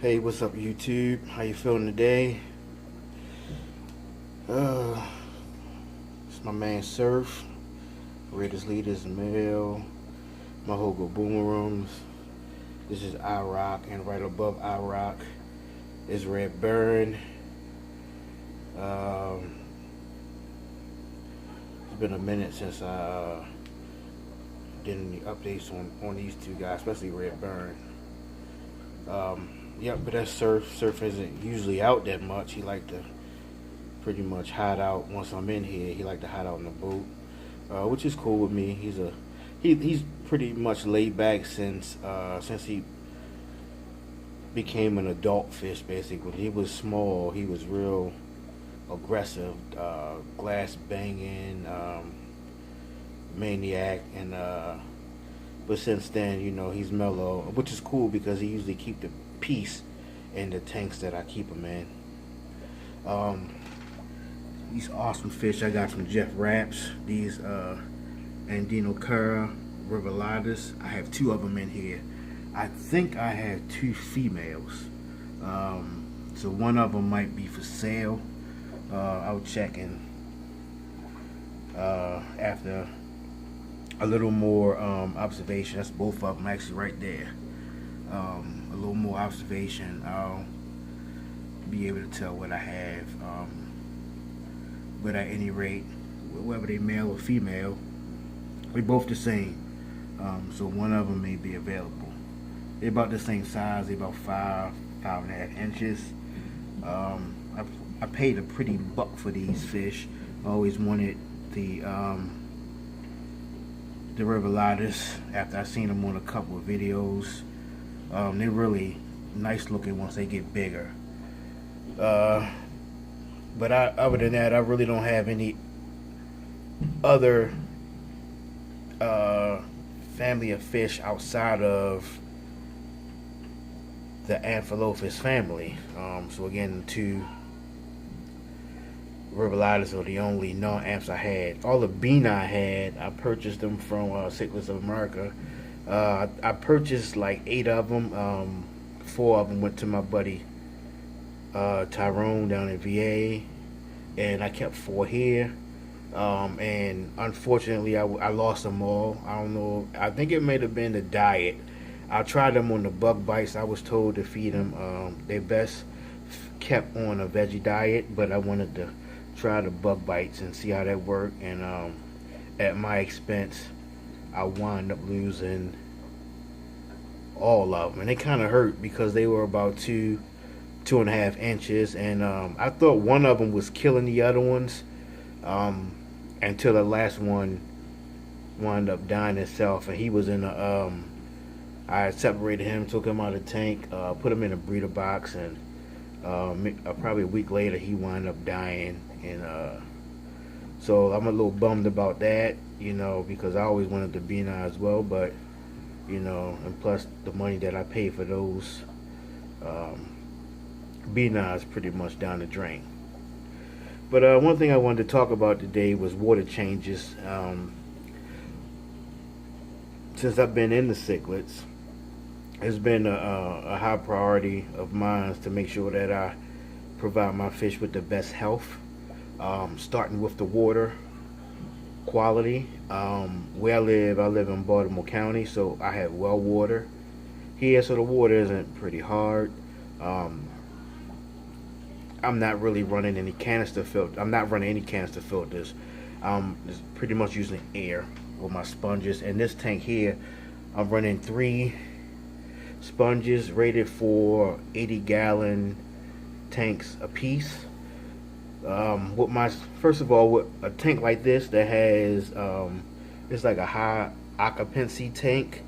Hey, what's up, YouTube? How you feeling today? Uh, it's my man Surf, Raiders Leaders Mail, Mahogo Boomerums. This is iRock, and right above iRock is Red Burn. It's been a minute since I did any updates on these two guys, especially Red Burn. Yep, but that's Surf. Surf isn't usually out that much. He like to pretty much hide out once I'm in here. He like to hide out in the boat, which is cool with me. He's pretty much laid back since he became an adult fish. Basically, when he was small, he was real aggressive, glass banging, maniac, and but since then, he's mellow, which is cool because he usually keep the peace in the tanks that I keep him in. These awesome fish I got from Jeff Raps. These Andino Cara Riveladas. I have two of them in here. I think I have two females. So one of them might be for sale. I'll check in after a little more observation. That's both of them actually right there. A little more observation, I'll be able to tell what I have. But at any rate, whether they male or female, they're both the same. So one of them may be available. They're about the same size. They're about 5.5 inches. I paid a pretty buck for these fish. I always wanted the Riveladas after I seen them on a couple of videos. They're really nice looking once they get bigger. But other than that, I really don't have any other family of fish outside of the Amphilophus family. So again, the two Riveladas are the only non-amps I had. All the bean I had, I purchased them from Cichlids of America. I purchased like 8 of them. 4 of them went to my buddy Tyrone down in VA, and I kept 4 here. And unfortunately, I lost them all. I don't know. I think it may have been the diet. I tried them on the bug bites. I was told to feed them. They best kept on a veggie diet, but I wanted to try the bug bites and see how that worked. And at my expense, I wound up losing all of them, and it kind of hurt because they were about 2.5 inches, and I thought one of them was killing the other ones until the last one wound up dying itself, and he was in a I separated him, took him out of the tank, put him in a breeder box, and probably a week later he wound up dying. And so I'm a little bummed about that, because I always wanted to be in as well, but and plus the money that I pay for those B9 is pretty much down the drain. But one thing I wanted to talk about today was water changes. Since I've been in the cichlids, it's been a high priority of mine to make sure that I provide my fish with the best health, starting with the water quality. Where I live in Baltimore County, so I have well water here, so the water isn't pretty hard. I'm not really running any canister filter. I'm not running any canister filters. Just pretty much using air with my sponges. And this tank here, I'm running 3 sponges rated for 80-gallon tanks a piece. First of all, with a tank like this that has it's like a high occupancy tank,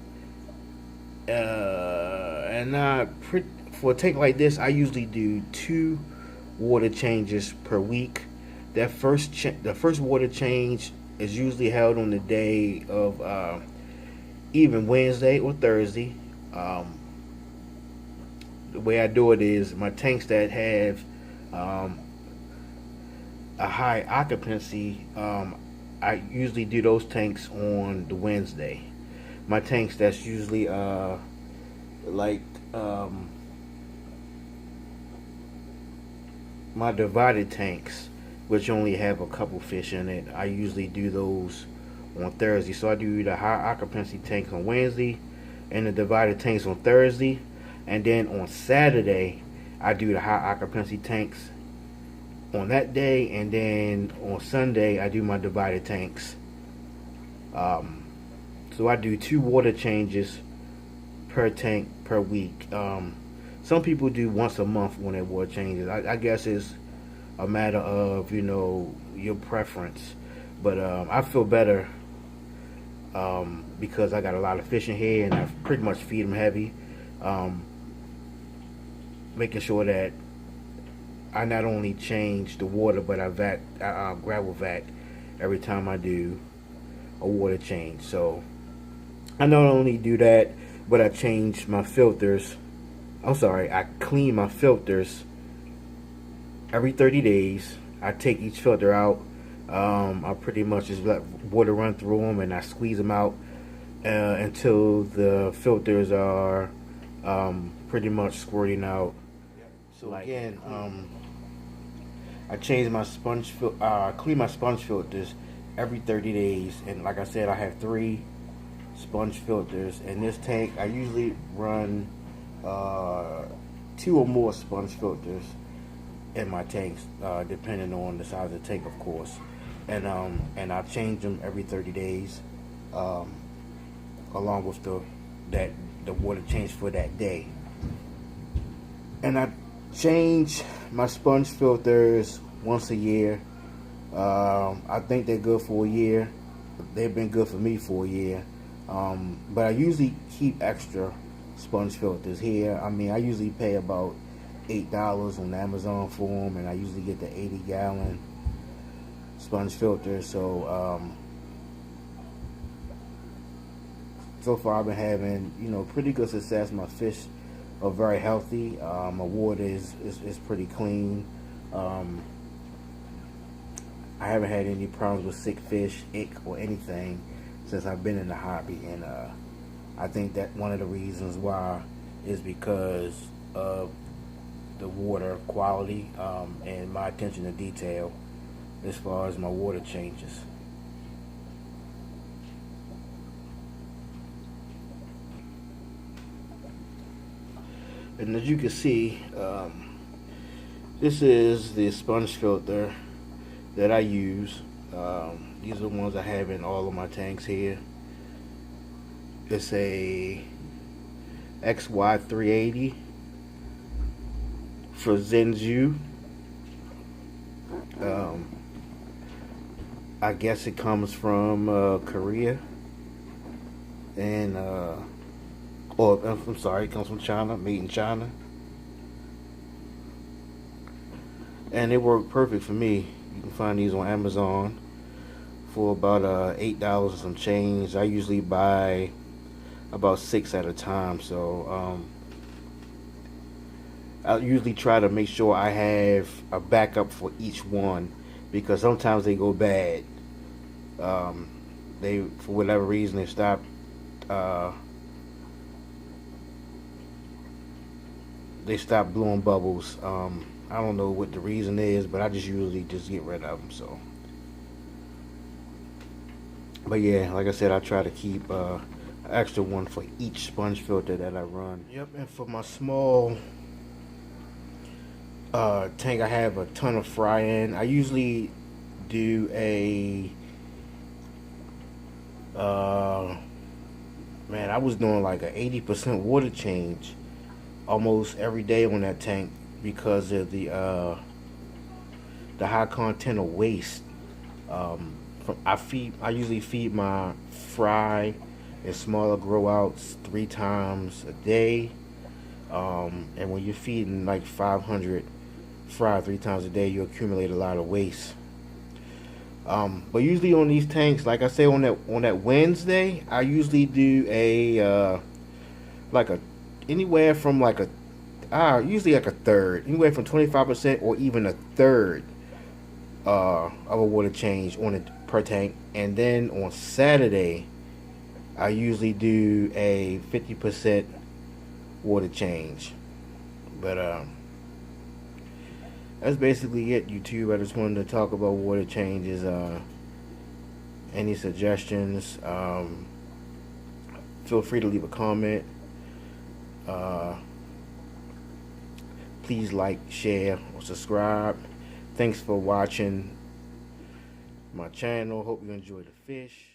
and for a tank like this, I usually do 2 water changes per week. The first water change is usually held on the day of even Wednesday or Thursday. The way I do it is my tanks that have a high occupancy, I usually do those tanks on the Wednesday. My tanks that's usually like my divided tanks, which only have a couple fish in it, I usually do those on Thursday. So I do the high occupancy tanks on Wednesday and the divided tanks on Thursday. And then on Saturday, I do the high occupancy tanks on that day. And then on Sunday, I do my divided tanks. So I do 2 water changes per tank per week. Some people do once a month when their water changes. I guess it's a matter of, your preference. But I feel better because I got a lot of fish in here and I pretty much feed them heavy. Making sure that I not only change the water, but I gravel vac every time I do a water change. So I not only do that, but I change my filters. I clean my filters every 30 days. I take each filter out. I pretty much just let water run through them and I squeeze them out until the filters are pretty much squirting out. So again, I change my clean my sponge filters every 30 days. And like I said, I have 3 sponge filters. In this tank, I usually run 2 or more sponge filters in my tanks, depending on the size of the tank, of course. And I change them every 30 days, along with the water change for that day. And I change my sponge filters once a year. I think they're good for a year. They've been good for me for a year. But I usually keep extra sponge filters here. I mean, I usually pay about $8 on Amazon for them, and I usually get the 80-gallon sponge filter. So so far I've been having pretty good success. My fish are very healthy. My water is pretty clean. I haven't had any problems with sick fish, ick, or anything since I've been in the hobby, and I think that one of the reasons why is because of the water quality and my attention to detail as far as my water changes. And as you can see, this is the sponge filter that I use. These are the ones I have in all of my tanks here. It's a XY380 for Zenzhu. I guess it comes from Korea, and I'm sorry, it comes from China, made in China, and it worked perfect for me. You can find these on Amazon for about $8 and some change. I usually buy about 6 at a time, so I usually try to make sure I have a backup for each one, because sometimes they go bad. They, for whatever reason, they stop blowing bubbles. I don't know what the reason is, but I just usually just get rid of them. So, but yeah, like I said, I try to keep an extra one for each sponge filter that I run. Yep, and for my small tank, I have a ton of fry-in. I usually do a man, I was doing like a 80% water change almost every day on that tank because of the high content of waste. I usually feed my fry and smaller grow outs 3 times a day. And when you're feeding like 500 fry 3 times a day, you accumulate a lot of waste. But usually on these tanks, like I say, on that Wednesday, I usually do a anywhere from usually like a third, anywhere from 25% or even a third of a water change on it per tank. And then on Saturday, I usually do a 50% water change. But That's basically it, YouTube. I just wanted to talk about water changes. Any suggestions? Feel free to leave a comment. Uh, Please like, share, or subscribe. Thanks for watching my channel. Hope you enjoy the fish.